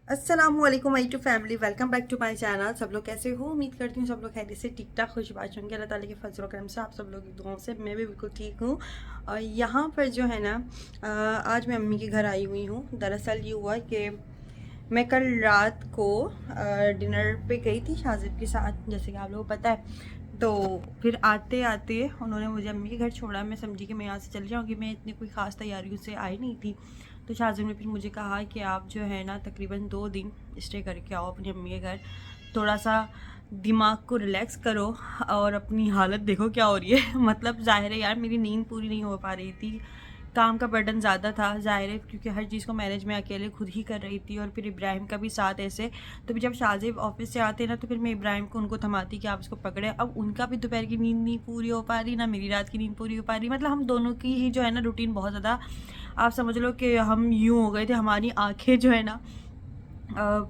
अस्सलामुअलैकुम my to family, welcome back to my channel. सब लोग कैसे हो? उम्मीद करती हूँ सब लोग खैरियत से ठीक ठाक खुशबाश होंगे। अल्लाह ताला के फजल करम से आप सब लोग की दुआओं से मैं भी बिल्कुल ठीक हूँ। और यहाँ पर जो है ना, आज मैं अम्मी के घर आई हुई हूँ। दरअसल ये हुआ कि मैं कल रात को डिनर पे गई थी शाजिब के साथ, जैसे कि आप लोगों को पता है। तो फिर आते आते उन्होंने मुझे अम्मी के घर छोड़ा। मैं समझी कि मैं यहाँ से चली जाऊँगी, मैं इतनी कोई ख़ास तैयारियों से आई नहीं थी। तो शाहज़ब ने फिर मुझे कहा कि आप जो है ना तकरीबन 2 दिन स्टे करके आओ अपनी अम्मी के घर, थोड़ा सा दिमाग को रिलैक्स करो और अपनी हालत देखो क्या हो रही है। मतलब ज़ाहिर है यार, मेरी नींद पूरी नहीं हो पा रही थी, काम का बर्डन ज़्यादा था ज़ाहिर है, क्योंकि हर चीज़ को मैनेज मैं अकेले खुद ही कर रही थी। और फिर इब्राहिम का भी साथ ऐसे। तो फिर जब शाहज़ेब ऑफिस से आते ना, तो फिर मैं इब्राहिम को उनको थमाती कि आप इसको पकड़े। अब उनका भी दोपहर की नींद नहीं पूरी हो पा रही, ना मेरी रात की नींद पूरी हो पा रही। मतलब हम दोनों की ही जो है ना रूटीन बहुत ज़्यादा, आप समझ लो कि हम यूँ हो गए थे, हमारी आंखें जो है ना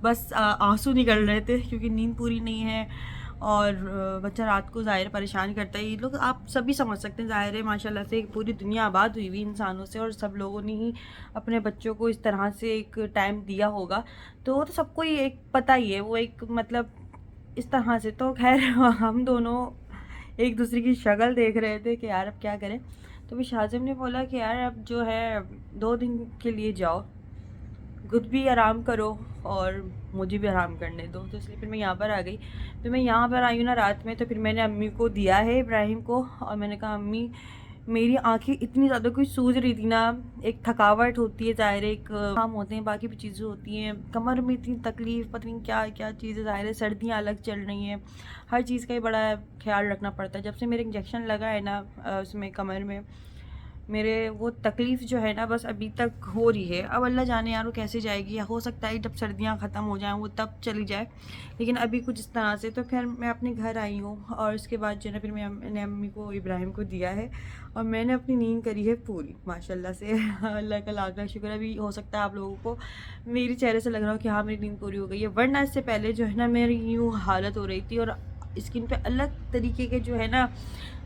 बस आंसू निकल रहे थे, क्योंकि नींद पूरी नहीं है। और बच्चा रात को ज़ाहिर परेशान करता है। ये लोग आप सभी समझ सकते हैं, ज़ाहिर है माशाल्लाह से पूरी दुनिया आबाद हुई हुई इंसानों से, और सब लोगों ने ही अपने बच्चों को इस तरह से एक टाइम दिया होगा। तो वो तो सबको ही एक पता ही है, वो एक मतलब इस तरह से। तो खैर हम दोनों एक दूसरे की शक्ल देख रहे थे कि यार अब क्या करें। तो फिर शाहज़ब ने बोला कि यार अब जो है 2 दिन के लिए जाओ, खुद भी आराम करो और मुझे भी आराम करने दो। तो इसलिए फिर मैं यहाँ पर आ गई। फिर मैं यहाँ पर आई हूँ ना रात में, तो फिर मैंने अम्मी को दिया है इब्राहिम को, और मैंने कहा अम्मी मेरी आंखें इतनी ज़्यादा कुछ सूज रही थी ना, एक थकावट होती है ज़ाहिर है, एक काम होते हैं, बाकी भी चीज़ें होती हैं, कमर में इतनी तकलीफ़, पता नहीं क्या क्या चीज़ें, ज़ाहिर है सर्दियाँ अलग चल रही हैं, हर चीज़ का ही बड़ा ख्याल रखना पड़ता है। जब से मेरे इंजेक्शन लगा है ना उसमें कमर में, मेरे वो तकलीफ़ जो है ना बस अभी तक हो रही है। अब अल्लाह जाने यार वो कैसे जाएगी, या हो सकता है जब सर्दियाँ ख़त्म हो जाएँ वो तब चली जाए, लेकिन अभी कुछ इस तरह से। तो खैर मैं अपने घर आई हूँ, और उसके बाद जो है ना फिर मैंने अम्मी को इब्राहिम को दिया है, और मैंने अपनी नींद करी है पूरी माशाल्लाह से। अल्लाह का लाख लाख शुक्र। अभी हो सकता है आप लोगों को मेरे चेहरे से लग रहा हो कि हाँ मेरी नींद पूरी हो गई है, वरना इससे पहले जो है ना मेरी यूँ हालत हो रही थी, और स्किन पे अलग तरीके के जो है ना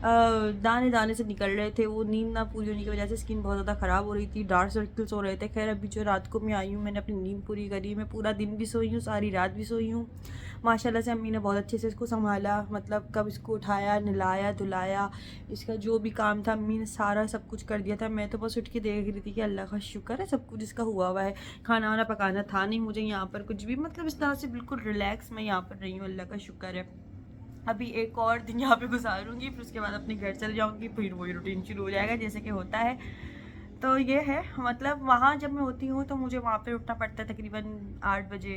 दाने दाने से निकल रहे थे। वो नींद ना पूरी होने की वजह से स्किन बहुत ज़्यादा ख़राब हो रही थी, डार्क सर्कल्स हो रहे थे। खैर अभी जो रात को मैं आई हूँ, मैंने अपनी नींद पूरी करी, मैं पूरा दिन भी सोई हूँ, सारी रात भी सोई हूँ। माशाल्लाह से अम्मी ने बहुत अच्छे से इसको संभाला, मतलब कब इसको उठाया, नहलाया धुलाया, इसका जो भी काम था अम्मी ने सारा सब कुछ कर दिया था। मैं तो बस उठ के देख रही थी कि अल्लाह का शुक्र है सब कुछ इसका हुआ हुआ है। खाना वाना पकाना था नहीं मुझे यहाँ पर कुछ भी, मतलब इस तरह से बिल्कुल रिलैक्स मैं यहाँ पर रही हूँ, अल्लाह का शुक्र है। अभी एक और दिन यहाँ पे गुजारूंगी, फिर उसके बाद अपने घर चले जाऊंगी, फिर वही रूटीन शुरू हो जाएगा जैसे कि होता है। तो ये है, मतलब वहाँ जब मैं होती हूँ तो मुझे वहाँ पे उठना पड़ता है तकरीबन 8 बजे।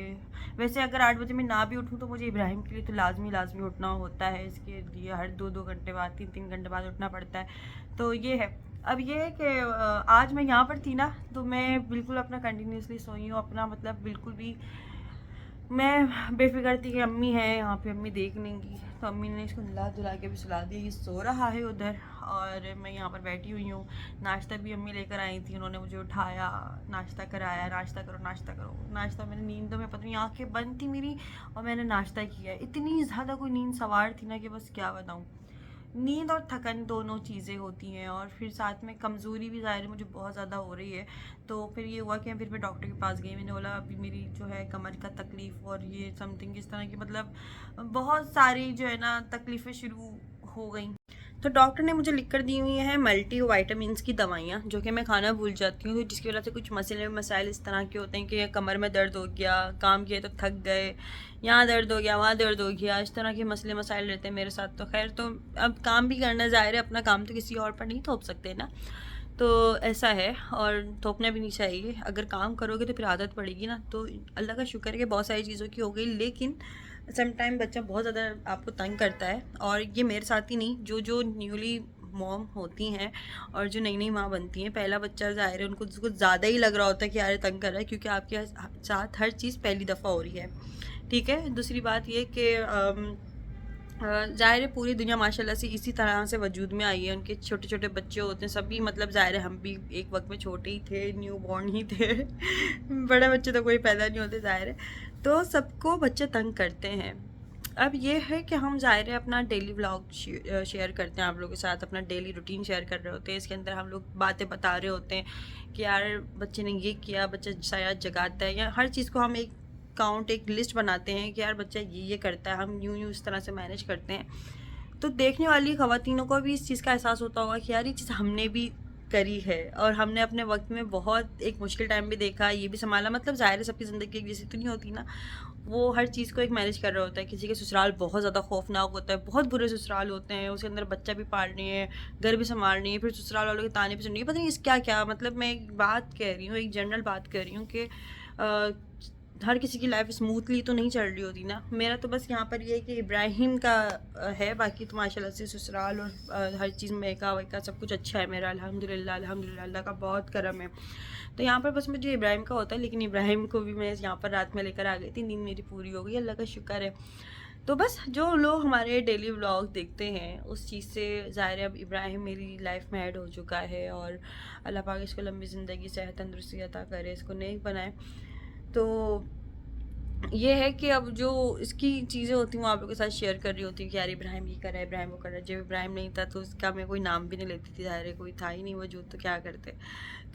वैसे अगर 8 बजे मैं ना भी उठूँ तो मुझे इब्राहिम के लिए तो लाजमी लाजमी उठना होता है, इसके लिए हर 2-2 घंटे बाद, 3-3 घंटे बाद उठना पड़ता है। तो ये है। अब ये है कि आज मैं यहाँ पर थी ना, तो मैं बिल्कुल अपना कंटिन्यूसली सोई हूँ, अपना मतलब बिल्कुल भी मैं बेफिक्र थी कि अम्मी है यहाँ पे, अम्मी देख लेंगी। तो अम्मी ने इसको नहला धुला के भी सुला दिया, ये सो रहा है उधर, और मैं यहाँ पर बैठी हुई हूँ। नाश्ता भी अम्मी लेकर आई थी, उन्होंने मुझे उठाया, नाश्ता कराया, नाश्ता करो नाश्ता करो नाश्ता। मैंने नींद में पता नहीं आँखें बंद थी मेरी, और मैंने नाश्ता किया। इतनी ज़्यादा कोई नींद सवार थी ना कि बस क्या बताऊँ। नींद और थकन दोनों चीज़ें होती हैं, और फिर साथ में कमज़ोरी भी ज़ाहिर है मुझे बहुत ज़्यादा हो रही है। तो फिर ये हुआ कि फिर मैं डॉक्टर के पास गई, मैंने बोला अभी मेरी जो है कमर का तकलीफ़ और ये समथिंग इस तरह की, मतलब बहुत सारी जो है ना तकलीफ़ें शुरू हो गई। तो डॉक्टर ने मुझे लिख कर दी हुई हैं मल्टी वाइटामिन्स की दवाइयाँ, जो कि मैं खाना भूल जाती हूँ, तो जिसकी वजह से कुछ मसले मसाइल इस तरह के होते हैं कि कमर में दर्द हो गया, काम किए तो थक गए, यहाँ दर्द हो गया, वहाँ दर्द हो गया, इस तरह के मसले मसाइल रहते हैं मेरे साथ। तो खैर, तो अब काम भी करना ज़ाहिर है, अपना काम तो किसी और पर नहीं थोप सकते ना। तो ऐसा है, और थोपना भी नहीं चाहिए। अगर काम करोगे तो फिर आदत पड़ेगी ना। तो अल्लाह का शुक्र है कि बहुत सारी चीज़ों की हो गई, लेकिन सम टाइम बच्चा बहुत ज़्यादा आपको तंग करता है। और ये मेरे साथ ही नहीं, जो जो न्यूली मॉम होती हैं और जो नई नई माँ बनती हैं, पहला बच्चा ज़ाहिर है उनको कुछ ज़्यादा ही लग रहा होता है कि यार तंग कर रहा है, क्योंकि आपके साथ हर चीज़ पहली दफ़ा हो रही है। ठीक है, दूसरी बात ये कि ज़ाहिर है पूरी दुनिया माशाल्लाह से इसी तरह से वजूद में आई है। उनके छोटे छोटे बच्चे होते हैं सभी, मतलब ज़ाहिर है हम भी एक वक्त में छोटे ही थे, न्यू बॉर्न ही थे। बड़े बच्चे तो कोई पैदा नहीं होते ज़ाहिर है। तो सबको बच्चे तंग करते हैं। अब ये है कि हम ज़ाहिर है अपना डेली व्लॉग शेयर करते हैं आप लोगों के साथ, अपना डेली रूटीन शेयर कर रहे होते हैं। इसके अंदर हम लोग बातें बता रहे होते हैं कि यार बच्चे ने ये किया, बच्चा शायद जगाता है, या हर चीज़ को हम एक काउंट एक लिस्ट बनाते हैं कि यार बच्चा ये करता है, हम यूँ इस तरह से मैनेज करते हैं, तो देखने वाली ख़वातीनों को भी इस चीज़ का एहसास होता होगा कि यार ये चीज़ हमने भी करी है और हमने अपने वक्त में बहुत एक मुश्किल टाइम भी देखा, ये भी संभाला। मतलब ज़ाहिर है सबकी ज़िंदगी एक जैसी तो नहीं होती ना, वो हर चीज़ को एक मैनेज कर रहा होता है। किसी के ससुराल बहुत ज़्यादा खौफनाक होता है, बहुत बुरे ससुराल होते हैं, उसके अंदर बच्चा भी पालनी है, घर भी संभालनी है, फिर ससुराल वालों के ताने भी सुननी है, पता नहीं इस क्या क्या। मतलब मैं एक बात कह रही हूँ, एक जनरल बात कर रही हूँ कि हर किसी की लाइफ स्मूथली तो नहीं चल रही होती ना। मेरा तो बस यहाँ पर ये है कि इब्राहिम का है, बाकी तो माशाल्लाह से ससुराल और हर चीज़ मेका वेका सब कुछ अच्छा है मेरा, अल्हम्दुलिल्लाह अल्हम्दुलिल्लाह, अल्लाह का बहुत करम है। तो यहाँ पर बस मुझे इब्राहिम का होता है, लेकिन इब्राहिम को भी मैं यहाँ पर रात में लेकर आ गई थी, नींद मेरी पूरी हो गई, अल्लाह का शुक्र है। तो बस जो लोग हमारे डेली व्लॉग देखते हैं उस चीज़ से ज़ाहिर है अब इब्राहिम मेरी लाइफ में ऐड हो चुका है, और अल्लाह पाक इसको लंबी ज़िंदगी सेहत तंदुरुस्ती अता करे, इसको नेक बनाए। तो ये है कि अब जो इसकी चीज़ें होती हैं वो आप लोगों के साथ शेयर कर रही होती हूँ कि यार इब्राहिम ये कर रहा है, इब्राहिम वो कर रहा है। जब इब्राहिम नहीं था तो उसका मैं कोई नाम भी नहीं लेती थी, ज़ाहिर है कोई था ही नहीं वजूद, तो क्या करते।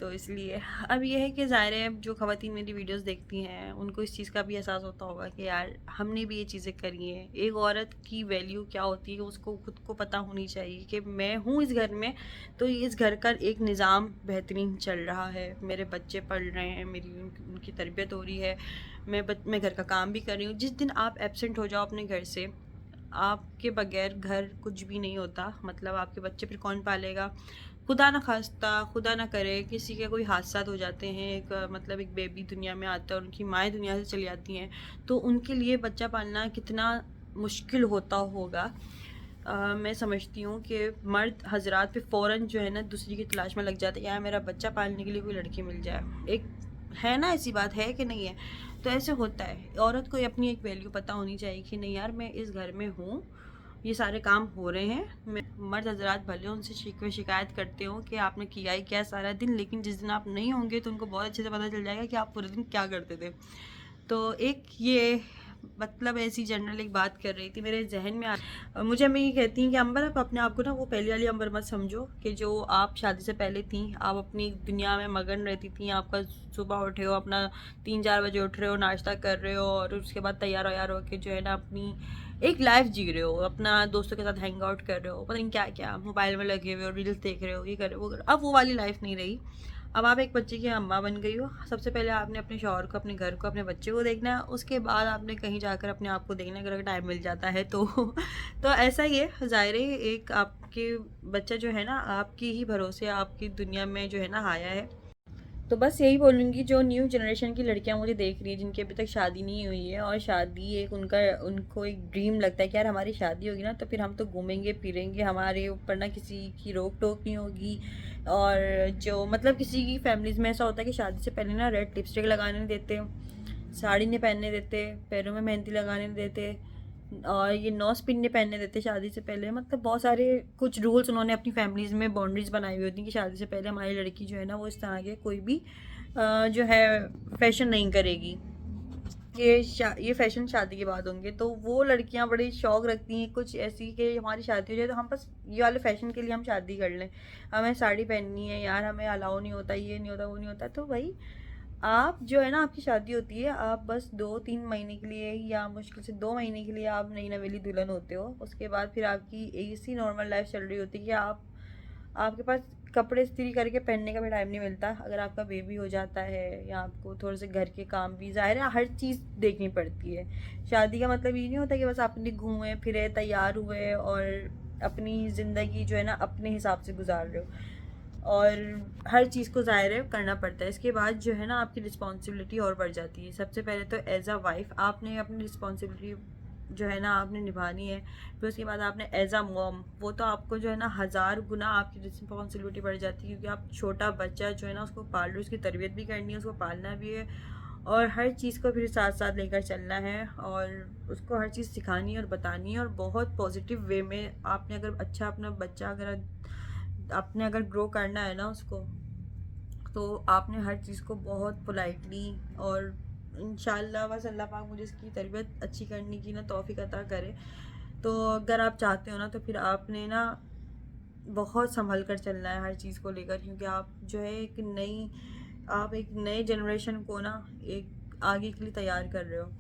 तो इसलिए अब ये है कि ज़ाहिर है जो ख़वातीन मेरी वीडियोस देखती हैं उनको इस चीज़ का भी एहसास होता होगा कि यार हमने भी ये चीज़ें करी हैं। एक औरत की वैल्यू क्या होती है उसको खुद को पता होनी चाहिए कि मैं हूँ इस घर में, तो इस घर का एक निज़ाम बेहतरीन चल रहा है, मेरे बच्चे पढ़ रहे हैं, मेरी उनकी तरबियत हो रही है, मैं घर का काम भी कर रही हूँ। जिस दिन आप एब्सेंट हो जाओ अपने घर से, आपके बगैर घर कुछ भी नहीं होता। मतलब आपके बच्चे फिर कौन पालेगा। खुदा ना खास्ता, खुदा ना करे किसी के कोई हादसा हो जाते हैं, मतलब एक बेबी दुनिया में आता है और उनकी माएँ दुनिया से चली जाती हैं, तो उनके लिए बच्चा पालना कितना मुश्किल होता होगा। मैं समझती हूँ कि मर्द हजरात पे फ़ौरन जो है ना दूसरी की तलाश में लग जाते हैं, यार मेरा बच्चा पालने के लिए कोई लड़की मिल जाए। एक है ना, ऐसी बात है कि नहीं है। तो ऐसे होता है, औरत को अपनी एक वैल्यू पता होनी चाहिए कि नहीं यार मैं इस घर में हूँ, ये सारे काम हो रहे हैं। मैं मर्द हजरात भले उनसे शिकवे शिकायत करते हो कि आपने किया ही क्या सारा दिन, लेकिन जिस दिन आप नहीं होंगे तो उनको बहुत अच्छे से पता चल जाएगा कि आप पूरे दिन क्या करते थे। तो एक ये मतलब ऐसी जनरल एक बात कर रही थी मेरे जहन में मुझे अम्मी ये कहती हैं कि अंबर आप अपने आप को ना वो पहले वाली अंबर मत समझो कि जो आप शादी से पहले थी, आप अपनी दुनिया में मगन रहती थी। आपका सुबह उठे हो, अपना 3-4 बजे उठ रहे हो, नाश्ता कर रहे हो और उसके बाद तैयार व्यार हो के जो है ना अपनी एक लाइफ जी रहे हो, अपना दोस्तों के साथ हैंग आउट कर रहे हो, पता नहीं क्या क्या, मोबाइल में लगे हुए हो, रील्स देख रहे हो, ये कर रहे हो वो कर रहे हो। अब वो वाली लाइफ नहीं रही। अब आप एक बच्चे की अम्मा बन गई हो। सबसे पहले आपने अपने शौहर को, अपने घर को, अपने बच्चे को देखना है, उसके बाद आपने कहीं जाकर अपने आप को देखना है, अगर टाइम मिल जाता है तो तो ऐसा ही है, ज़ाहिर है एक आपके बच्चा जो है ना आपकी ही भरोसे आपकी दुनिया में जो है ना आया है। तो बस यही बोलूँगी जो न्यू जनरेशन की लड़कियां मुझे देख रही है जिनकी अभी तक शादी नहीं हुई है, और शादी एक उनको एक ड्रीम लगता है कि यार हमारी शादी होगी ना तो फिर हम तो घूमेंगे फिरेंगे, हमारे ऊपर ना किसी की रोक टोक नहीं होगी। और जो मतलब किसी की फैमिलीज़ में ऐसा होता है कि शादी से पहले ना रेड लिपस्टिक लगाने नहीं देते, साड़ी नहीं पहनने देते, पैरों में मेहंदी लगाने नहीं देते, और ये नोज पिन नहीं पहनने देते शादी से पहले। मतलब बहुत सारे कुछ रूल्स उन्होंने अपनी फैमिलीज़ में बाउंड्रीज बनाई हुई होती हैं कि शादी से पहले हमारी लड़की जो है ना वो इस तरह के कोई भी जो है फैशन नहीं करेगी। ये फैशन शादी के बाद होंगे। तो वो लड़कियां बड़ी शौक रखती हैं कुछ ऐसी कि हमारी शादी हो जाए तो हम बस ये वाले फैशन के लिए हम शादी कर लें, हमें साड़ी पहननी है यार, हमें अलाउ नहीं होता, ये नहीं होता, वो नहीं होता। तो भाई आप जो है ना आपकी शादी होती है, आप बस 2-3 महीने के लिए या मुश्किल से 2 महीने के लिए आप नई नवेली दुल्हन होते हो। उसके बाद फिर आपकी ऐसी नॉर्मल लाइफ चल रही होती है कि आपके पास कपड़े इस्त्री करके पहनने का भी टाइम नहीं मिलता। अगर आपका बेबी हो जाता है या आपको थोड़े से घर के काम भी, ज़ाहिर है हर चीज़ देखनी पड़ती है। शादी का मतलब ये नहीं होता कि बस आपने घूमे फिरे तैयार हुए और अपनी ज़िंदगी जो है ना अपने हिसाब से गुजार रहे हो, और हर चीज़ को ज़ाहिर है करना पड़ता है। इसके बाद जो है ना आपकी रिस्पॉन्सिबिलिटी और बढ़ जाती है। सबसे पहले तो एज अ वाइफ आपने अपनी रिस्पॉन्सिबिलिटी जो है ना आपने निभानी है। फिर उसके बाद आपने एज अ मॉम, वो तो आपको जो है ना 1000 गुना आपकी रिस्पॉन्सिबिलिटी बढ़ जाती है, क्योंकि आप छोटा बच्चा जो है ना उसको पाल रहे हो, उसकी तरबियत भी करनी है, उसको पालना भी है, और हर चीज़ को फिर साथ साथ लेकर चलना है, और उसको हर चीज़ सिखानी है और बतानी है, और बहुत पॉजिटिव वे में आपने अगर अच्छा अपना बच्चा अगर ग्रो करना है ना उसको, तो आपने हर चीज़ को बहुत पोलाइटली, और इंशाल्लाह बस अल्लाह पाक मुझे इसकी तरबियत अच्छी करने की ना तौफीक अता करे। तो अगर आप चाहते हो ना तो फिर आपने ना बहुत संभल कर चलना है हर चीज़ को लेकर, क्योंकि आप जो है एक नए जनरेशन को ना एक आगे के लिए तैयार कर रहे हो।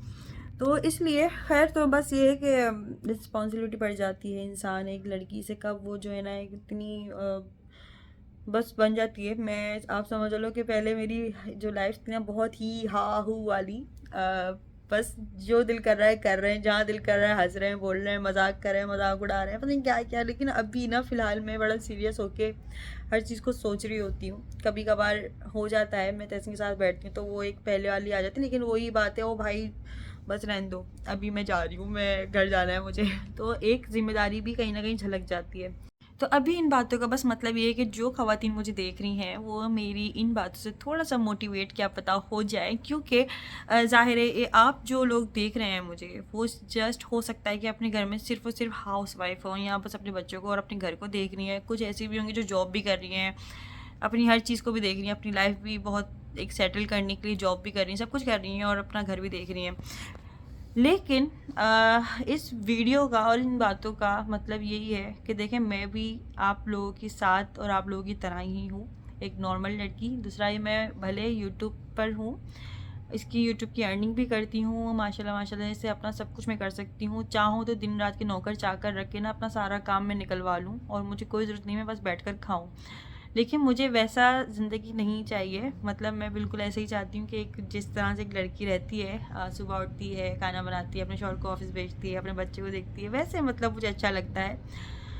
तो इसलिए खैर, तो बस ये है कि रिस्पॉन्सिबिलिटी बढ़ जाती है इंसान एक लड़की से, कब वो जो है ना एक इतनी बस बन जाती है। मैं आप समझ लो कि पहले मेरी जो लाइफ थी ना बहुत ही हा हू वाली, बस जो दिल कर रहा है कर रहे हैं, जहाँ दिल कर रहा है हंस रहे हैं, बोल रहे हैं, मजाक कर रहे हैं, मजाक उड़ा रहे हैं, पता नहीं क्या क्या। लेकिन अभी ना फ़िलहाल मैं बड़ा सीरियस होके हर चीज़ को सोच रही होती हूँ। कभी कभार हो जाता है मैं तैसी के साथ बैठती हूँ तो वो एक पहले वाली आ जाती है, लेकिन वही बात है, वो भाई बस रहने दो, अभी मैं जा रही हूँ, मैं घर जाना है मुझे। तो एक जिम्मेदारी भी कहीं ना कहीं झलक जाती है। तो अभी इन बातों का बस मतलब ये है कि जो ख़वातीन मुझे देख रही हैं वो मेरी इन बातों से थोड़ा सा मोटिवेट क्या पता हो जाए, क्योंकि ज़ाहिर है ये आप जो लोग देख रहे हैं मुझे, वो जस्ट हो सकता है कि अपने घर में सिर्फ और सिर्फ हाउस वाइफ हो या बस अपने बच्चों को और अपने घर को देख रही हैं। कुछ ऐसी भी होंगी जो जॉब भी कर रही हैं, अपनी हर चीज़ को भी देख रही हैं, अपनी लाइफ भी बहुत एक सेटल करने के लिए जॉब भी कर रही हैं, सब कुछ कर रही हैं और अपना घर भी देख रही हैं। लेकिन इस वीडियो का और इन बातों का मतलब यही है कि देखें, मैं भी आप लोगों के साथ और आप लोगों की तरह ही हूँ, एक नॉर्मल लड़की। दूसरा ये, मैं भले यूट्यूब पर हूँ, इसकी यूट्यूब की अर्निंग भी करती हूँ माशाल्लाह माशाल्लाह से, अपना सब कुछ मैं कर सकती हूँ। चाहूँ तो दिन रात के नौकर चाकर रख के ना अपना सारा काम मैं निकलवा लूँ और मुझे कोई ज़रूरत नहीं, मैं बस बैठ कर खाऊँ। लेकिन मुझे वैसा ज़िंदगी नहीं चाहिए। मतलब मैं बिल्कुल ऐसे ही चाहती हूँ कि एक जिस तरह से एक लड़की रहती है, सुबह उठती है, खाना बनाती है, अपने शौहर को ऑफिस भेजती है, अपने बच्चे को देखती है, वैसे मतलब मुझे अच्छा लगता है।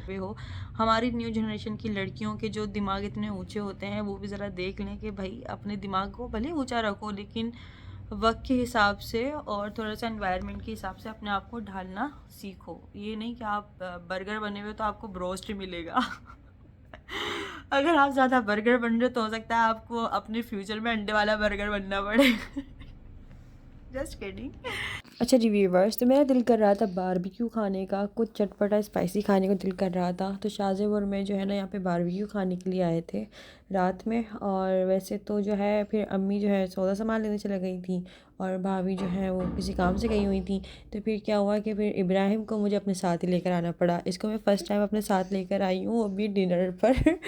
वे हो हमारी न्यू जनरेशन की लड़कियों के जो दिमाग इतने ऊंचे होते हैं, वो भी ज़रा देख लें कि भाई अपने दिमाग को भले ऊंचा रखो, लेकिन वक्त के हिसाब से और थोड़ा सा एनवायरनमेंट के हिसाब से अपने आप को ढालना सीखो। ये नहीं कि आप बर्गर बने हुए तो आपको ब्रोस्ट मिलेगा। अगर आप ज़्यादा बर्गर बन रहे हो तो हो सकता है आपको अपने फ्यूचर में अंडे वाला बर्गर बनना पड़े। Just kidding. अच्छा जी व्यूवर्स, तो मेरा दिल कर रहा था बारबेक्यू खाने का, कुछ चटपटा स्पाइसी खाने को दिल कर रहा था। तो शाहज़ेब और मैं जो है ना यहाँ पे बारबेक्यू खाने के लिए आए थे रात में। और वैसे तो जो है फिर अम्मी जो है सौदा सामान लेने चली गई थी और भाभी जो है वो किसी काम से गई हुई थी। तो फिर क्या हुआ कि फिर इब्राहिम को मुझे अपने साथ ही लेकर आना पड़ा। इसको मैं फ़र्स्ट टाइम अपने साथ लेकर आई हूँ, वो भी डिनर पर।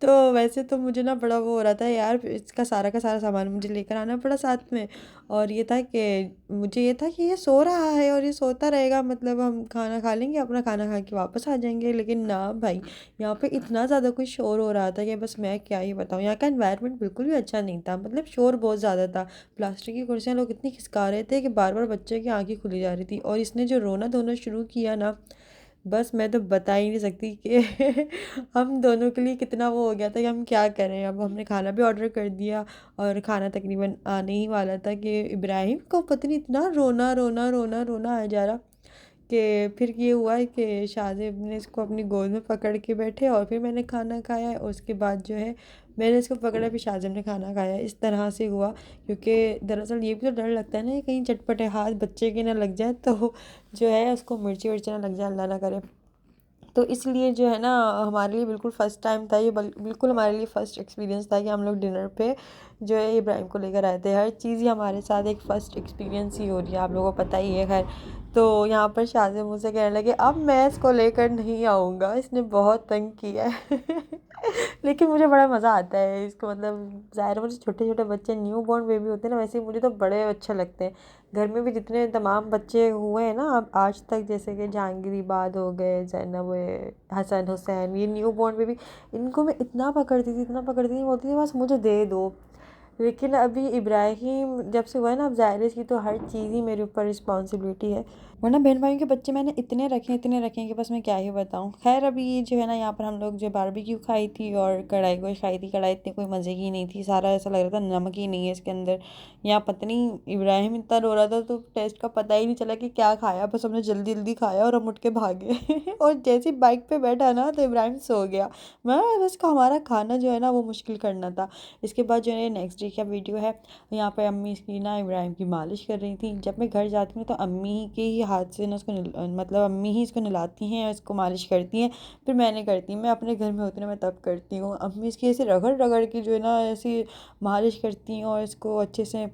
तो वैसे तो मुझे ना बड़ा वो हो रहा था यार, इसका सारा का सारा सामान मुझे लेकर आना पड़ा साथ में। और ये था कि मुझे ये था कि ये सो रहा है और ये सोता रहेगा, मतलब हम खाना खा लेंगे, अपना खाना खा के वापस आ जाएंगे। लेकिन ना भाई, यहाँ पे इतना ज़्यादा कुछ शोर हो रहा था कि बस मैं क्या ही बताऊँ। यहाँ का एनवायरनमेंट बिल्कुल भी अच्छा नहीं था, मतलब शोर बहुत ज़्यादा था। प्लास्टिक की कुर्सियाँ लोग इतनी खिसका रहे थे कि बार बार बच्चे की आँखें खुली जा रही थी। और इसने जो रोना धोना शुरू किया ना, बस मैं तो बता ही नहीं सकती कि हम दोनों के लिए कितना वो हो गया था कि हम क्या करें। अब हमने खाना भी ऑर्डर कर दिया और खाना तकरीबन आने ही वाला था कि इब्राहिम को पता नहीं इतना रोना रोना रोना रोना आ जा रहा कि फिर ये हुआ है कि शाहज़ेब ने इसको अपनी गोद में पकड़ के बैठे और फिर मैंने खाना खाया। और उसके बाद जो है मैंने इसको पकड़ा, फिर शाहज़ेब ने खाना खाया। इस तरह से हुआ, क्योंकि दरअसल ये भी तो डर लगता है ना, कहीं चटपटे हाथ बच्चे के ना लग जाए तो जो है उसको मिर्ची वर्ची ना लग जाए, अल्लाह ना करे। तो इसलिए जो है ना हमारे लिए बिल्कुल फ़र्स्ट टाइम था ये, बिल्कुल हमारे लिए फ़र्स्ट एक्सपीरियंस था कि हम लोग डिनर पे जो है इब्राहिम को लेकर आए थे। हर चीज़ ही हमारे साथ एक फ़र्स्ट एक्सपीरियंस ही हो रही है, आप लोगों को पता ही है। खैर, तो यहाँ पर शाहज़ेब मुझसे कहने लगे अब मैं इसको लेकर नहीं आऊँगा, इसने बहुत तंग किया है। लेकिन मुझे बड़ा मज़ा आता है इसको, मतलब ज़ाहिर है मुझे छोटे छोटे बच्चे न्यू बॉर्न बेबी होते हैं ना, वैसे ही मुझे तो बड़े अच्छे लगते हैं। घर में भी जितने तमाम बच्चे हुए हैं ना अब आज तक, जैसे कि जहांगीर इबाद हो गए, जैनब, हसन हुसैन, ये न्यू बॉर्न बेबी, इनको मैं इतना पकड़ती थी, इतना पकड़ती थी, बोलती थी बस मुझे दे दो। लेकिन अभी इब्राहिम जब से हुआ है ना, अब ज़ाहिर है इसकी तो हर चीज़ ही मेरे ऊपर रिस्पॉन्सिबिलिटी है। वरना बहन भाइयों के बच्चे मैंने इतने रखे कि बस मैं क्या ही बताऊँ। खैर, अभी ये जो है ना यहाँ पर हम लोग जो बारबेक्यू खाई थी और कढ़ाई गोश्त खाई थी। कढ़ाई इतनी कोई मज़े की नहीं थी, सारा ऐसा लग रहा था नमक ही नहीं है इसके अंदर। यहाँ पता नहीं इब्राहिम इतना रो रहा था तो टेस्ट का पता ही नहीं चला कि क्या खाया, बस हमने जल्दी जल्दी खाया और हम उठ के भागे। और जैसे ही बाइक पे बैठा ना तो इब्राहिम सो गया। मैं बस हमारा खाना जो है ना वो मुश्किल करना था। इसके बाद जो है नेक्स्ट डे का वीडियो है, यहाँ पे अम्मी इसकी ना इब्राहिम की मालिश कर रही थी। जब मैं घर जाती हूँ तो अम्मी के ही हाथ से ना उसको मतलब अम्मी ही इसको नहलाती हैं, इसको मालिश करती हैं, फिर मैंने करती हूँ। मैं अपने घर में होती ना मैं तब करती हूँ। अम्मी इसकी ऐसे रगड़ रगड़ के जो है ना ऐसी मालिश करती हैं और इसको अच्छे से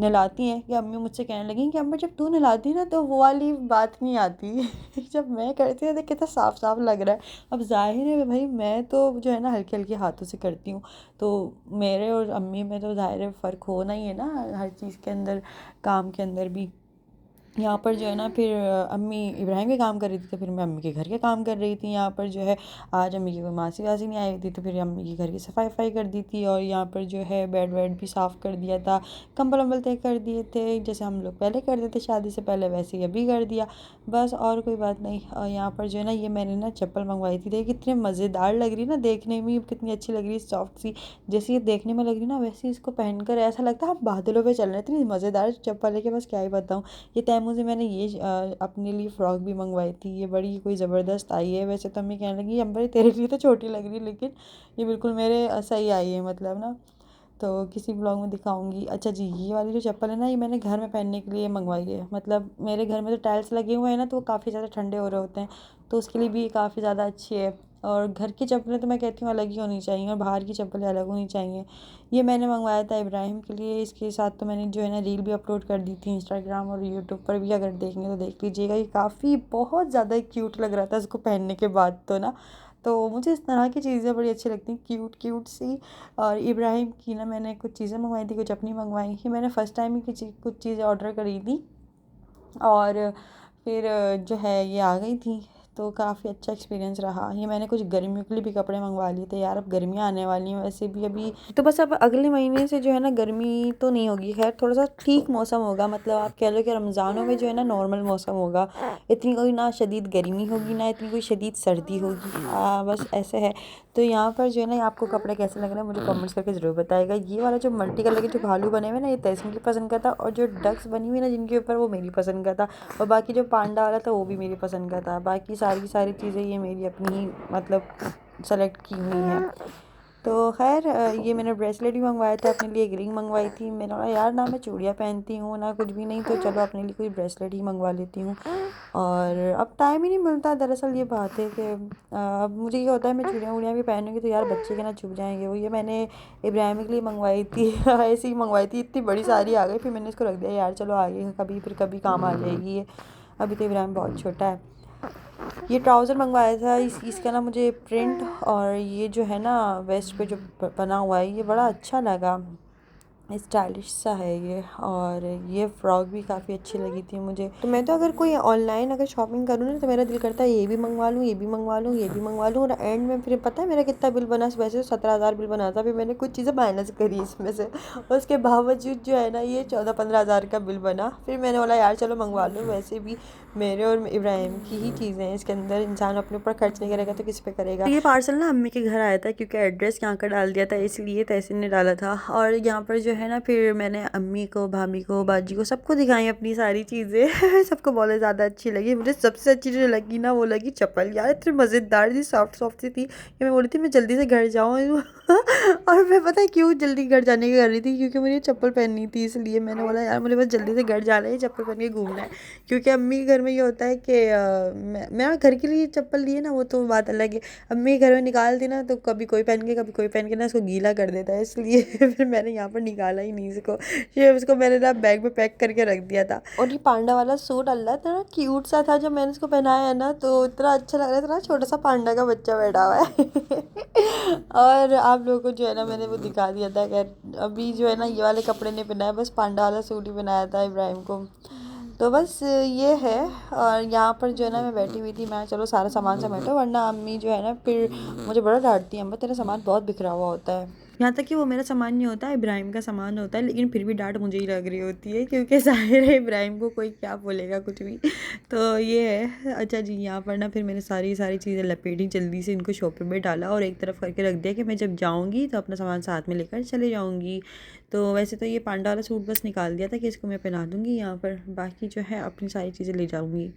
नहलाती हैं कि अम्मी मुझसे कहने लगी कि अम्मा जब तू नहलाती ना तो वो वाली बात नहीं आती। जब मैं करती हूँ तो कितना साफ साफ लग रहा है। अब जाहिर है भाई मैं तो जो है ना हल्के हल्के हाथों से करती हूँ, तो मेरे और अम्मी में तो तो ज़ाहिर है फ़र्क होना ही है ना हर चीज़ के अंदर, काम के अंदर भी। यहाँ पर जो है ना फिर अम्मी इब्राहिम के काम कर रही थी, तो फिर मैं अम्मी के घर के काम कर रही थी। यहाँ पर जो है आज अम्मी की कोई मासी वासी नहीं आई हुई थी, तो फिर अम्मी के घर की सफाई वफाई कर दी थी। और यहाँ पर जो है बेड वेड भी साफ़ कर दिया था, कंबल वम्बल तय कर दिए थे, जैसे हम लोग पहले करते थे शादी से पहले, वैसे ही अभी कर दिया बस, और कोई बात नहीं। और यहाँ पर जो है ना ये मैंने ना चप्पल मंगवाई थी, देखिए कितने मज़ेदार लग रही है ना, देखने में कितनी अच्छी लग रही है, सॉफ्ट सी जैसे ये देखने में लग रही है ना, वैसे इसको पहनकर ऐसा लगता है हम बादलों पे चल रहे हैं। इतनी मज़ेदार चप्पल है कि बस क्या ही बताऊँ। ये तैमूर से मैंने ये अपने लिए फ़्रॉक भी मंगवाई थी, ये बड़ी कोई ज़बरदस्त आई है। वैसे तो अम्मी कहने लगी अम्बरी तेरे लिए तो छोटी लग रही है, लेकिन ये बिल्कुल मेरे सही आई है मतलब ना, तो किसी ब्लॉग में दिखाऊंगी। अच्छा जी, ये वाली जो चप्पल है ना, ये मैंने घर में पहनने के लिए मंगवाई है। मतलब मेरे घर में तो टाइल्स लगे हुए हैं ना, तो वो काफ़ी ज़्यादा ठंडे हो रहे होते हैं, तो उसके लिए भी काफ़ी ज़्यादा अच्छी है। और घर की चप्पलें तो मैं कहती हूँ अलग ही होनी चाहिए, और बाहर की चप्पलें अलग होनी चाहिए। ये मैंने मंगवाया था इब्राहिम के लिए। इसके साथ तो मैंने जो है ना रील भी अपलोड कर दी थी इंस्टाग्राम और यूट्यूब पर भी, अगर देखेंगे तो देख लीजिएगा। ये काफ़ी बहुत ज़्यादा क्यूट लग रहा था इसको पहनने के बाद तो ना, तो मुझे इस तरह की चीज़ें बड़ी अच्छी लगती हैं, क्यूट क्यूट सी। और इब्राहिम की ना मैंने कुछ चीज़ें मंगवाई थी, कुछ अपनी मंगवाई थी। मैंने फ़र्स्ट टाइम ही कुछ चीज़ें ऑर्डर करी थी, और फिर जो है ये आ गई थी, तो काफ़ी अच्छा एक्सपीरियंस रहा। ये मैंने कुछ गर्मियों के लिए भी कपड़े मंगवा लिए थे यार, अब गर्मियाँ आने वाली हैं वैसे भी अभी, तो बस अब अगले महीने से जो है ना गर्मी तो नहीं होगी, खैर थोड़ा सा ठीक मौसम होगा। मतलब आप कह लो कि रमज़ानों में जो है ना नॉर्मल मौसम होगा, इतनी कोई ना शदीद गर्मी होगी ना इतनी कोई शदीद सर्दी होगी, बस ऐसे है। तो यहाँ पर जो है ना आपको कपड़े कैसे लग रहे हैं मुझे कमेंट्स करके ज़रूर बताएगा। ये वाला जो मल्टी कलर के जो भालू बने हुए ना, ये तैसीम की पसंद का था, और जो डक्स बनी हुई ना जिनके ऊपर, वो मेरी पसंद का था। और बाकी जो पांडा वाला था वो भी मेरी पसंद का था। बाकी सारी चीज़ें ये मेरी अपनी ही मतलब सेलेक्ट की हुई हैं। तो खैर ये मैंने ब्रेसलेट भी मंगवाया था अपने लिए, एक रिंग मंगवाई थी। मैंने बोला यार ना मैं चूड़ियाँ पहनती हूँ ना कुछ भी नहीं, तो चलो अपने लिए कोई ब्रेसलेट ही मंगवा लेती हूँ। और अब टाइम ही नहीं मिलता, दरअसल ये बात है कि अब मुझे ये होता है मैं चूड़ियाँ वूड़ियाँ भी पहनूंगी तो यार बच्चे के ना चुभ जाएंगे। वो ये मैंने इब्राहिम के लिए मंगवाई थी ऐसे ही मंगवाई थी, इतनी बड़ी सारी आ गई, फिर मैंने इसको रख दिया यार चलो आगे कभी फिर कभी काम आ जाएगी ये, अभी तो इब्राहिम बहुत छोटा है। ये ट्राउज़र मंगवाया था, इसका ना मुझे प्रिंट और ये जो है ना वेस्ट पे जो बना हुआ है ये बड़ा अच्छा लगा, स्टाइलिश सा है ये। और ये फ्रॉक भी काफ़ी अच्छी लगी थी मुझे। तो मैं तो अगर कोई ऑनलाइन अगर शॉपिंग करूँ ना, तो मेरा दिल करता है ये भी मंगवा लूँ, ये भी मंगवा लूँ, ये भी मंगवा लूँ, और एंड में फिर पता है मेरा कितना बिल बना। वैसे तो 17,000 बिल बना था, फिर मैंने कुछ चीज़ें माइनस करी इसमें से, उसके बावजूद जो है ना ये 14-15 हज़ार का बिल बना। फिर मैंने बोला यार चलो मंगवा लो, वैसे भी मेरे और इब्राहिम की ही चीज़ें हैं, इसके अंदर इंसान अपने ऊपर खर्च नहीं करेगा तो किस पे करेगा। ये पार्सल ना अम्मी के घर आया था, क्योंकि एड्रेस यहाँ का डाल दिया था इसलिए तहसीन ने डाला था। और यहाँ पर जो है ना फिर मैंने अम्मी को, भाभी को, बाजी को, सबको दिखाई अपनी सारी चीज़ें सबको बहुत ज़्यादा अच्छी लगी। मुझे सबसे अच्छी जो लगी ना वो लगी चप्पल, यार इतनी मज़ेदार थी, सॉफ्ट सॉफ्ट सी थी कि मैं बोल रही थी मैं जल्दी से घर जाऊँ और मैं पता है क्यों जल्दी घर जाने की कर रही थी, क्योंकि मुझे चप्पल पहननी थी, इसलिए मैंने बोला यार मुझे बस जल्दी से घर जाना है, चप्पल पहन के घूमना है। क्योंकि अम्मी के घर में ये होता है कि मैं घर के लिए चप्पल लिए ना वो तो बात अलग है, अम्मी घर में निकाल दी ना तो कभी कोई पहन के कभी कोई पहन के ना उसको गीला कर देता है, इसलिए फिर मैंने यहाँ पर निकाला ही नहीं इसको, ये उसको मैंने ना बैग में पैक करके रख दिया था। और ये पांडा वाला सूट अल्लाह इतना क्यूट सा था, जब मैंने इसको पहनाया है ना तो इतना अच्छा लग रहा था, छोटा सा पांडा का बच्चा बैठा हुआ है और आप लोगों को जो है ना मैंने वो दिखा दिया था। खैर अभी जो है ना ये वाले कपड़े नहीं पहनाए, बस पांडा वाला सूट ही पहनाया था इब्राहिम को। तो बस ये है। और यहाँ पर जो है ना मैं बैठी हुई थी, मैं चलो सारा सामान समेटो वरना अम्मी जो है ना फिर मुझे बड़ा डांटती है, अम्मा तेरा सामान बहुत बिखरा हुआ होता है। यहाँ तक कि वो मेरा सामान नहीं होता, इब्राहिम का सामान होता है, लेकिन फिर भी डांट मुझे ही लग रही होती है, क्योंकि ज़ाहिर है इब्राहिम को कोई क्या बोलेगा कुछ भी। तो ये है। अच्छा जी, यहाँ पर ना फिर मैंने सारी चीज़ें लपेटी, जल्दी से इनको शॉपर में डाला और एक तरफ करके रख दिया कि मैं जब जाऊँगी तो अपना सामान साथ में लेकर चले जाऊँगी। तो वैसे तो ये पांडा वाला सूट बस निकाल दिया था कि इसको मैं पहना दूँगी यहाँ पर, बाकी जो है अपनी सारी चीज़ें ले जाऊँगी।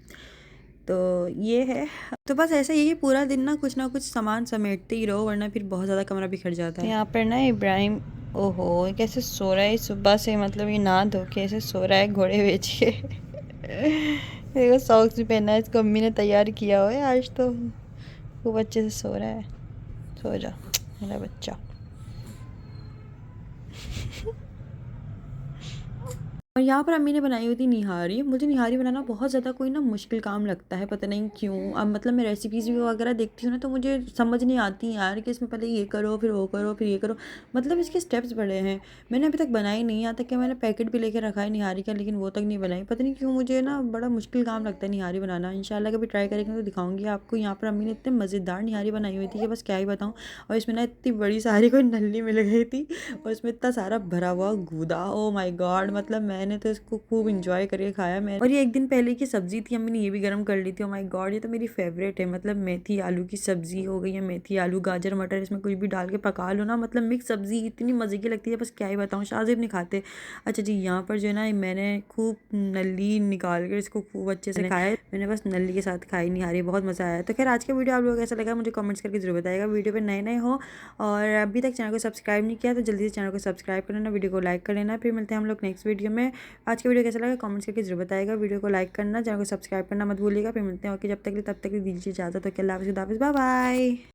तो ये है। तो बस ऐसा ही है, पूरा दिन ना कुछ सामान समेटते ही रहो वरना फिर बहुत ज़्यादा कमरा बिखर जाता है। यहाँ पर ना इब्राहिम, ओहो कैसे सो रहा है सुबह से, मतलब ये ना धो के ऐसे सो रहा है घोड़े बेच के देखो सॉक्स भी पहना है, इसको अम्मी ने तैयार किया हुआ है आज, तो खूब अच्छे से सो रहा है। सो जा मेरा बच्चा। और यहाँ पर अम्मी ने बनाई हुई थी निहारी। मुझे निहारी बनाना बहुत ज़्यादा कोई ना मुश्किल काम लगता है, पता नहीं क्यों। अब मतलब मैं रेसिपीज़ भी वगैरह देखती हूँ ना, तो मुझे समझ नहीं आती यार कि इसमें पहले ये करो, फिर वो करो, फिर ये करो। मतलब इसके स्टेप्स बड़े हैं। मैंने अभी तक बनाई नहीं, यहाँ तक कि मैंने पैकेट भी लेके रखा है निहारी का, लेकिन वो तक नहीं बनाई। पता नहीं क्यों मुझे ना बड़ा मुश्किल काम लगता है निहारी बनाना। इंशाल्लाह कभी ट्राई करेंगे तो दिखाऊंगी आपको। यहाँ पर अम्मी ने इतने मज़ेदार निहारी बनाई हुई थी कि बस क्या ही बताऊँ। और इसमें ना इतनी बड़ी सारी कोई नल्ली मिल गई थी, और इसमें इतना सारा भरा हुआ गूदा। ओ माय गॉड, मतलब मैंने तो इसको खूब इंजॉय करके खाया मैं। और ये एक दिन पहले की सब्जी थी, अम्मी ने ये भी गर्म कर ली थी। ओ माय गॉड, ये तो मेरी फेवरेट है। मतलब मेथी आलू की सब्जी हो गई है, मेथी आलू गाजर मटर, इसमें कुछ भी डाल के पका लो ना, मतलब मिक्स सब्जी इतनी मज़े की लगती है, बस क्या ही बताऊँ। शाहज़ेब नहीं खाते। अच्छा जी, यहाँ पर जो है ना मैंने खूब नल्ली निकाल कर इसको खूब अच्छे से खाया। मैंने बस नल्ली के साथ खाई निहारी, बहुत मज़ा आया। तो खैर आज का वीडियो आप लोगों को कैसा लगा मुझे कमेंट्स करके जरूर बताइएगा। वीडियो पे नए नए हो और अभी तक चैनल को सब्सक्राइब नहीं किया तो जल्दी से चैनल को सब्सक्राइब कर लेना, वीडियो को लाइक कर लेना। फिर मिलते हैं हम लोग नेक्स्ट वीडियो में। आज का वीडियो कैसा लगा कमेंट्स करके जरूर बताइएगा। वीडियो को लाइक करना, चैनल को सब्सक्राइब करना मत भूलिएगा। फिर मिलते हैं, ओके, जब तक के लिए तब तक के दीजिए इजाज़त। तो अल्लाह हाफ़िज़, बाय बाय।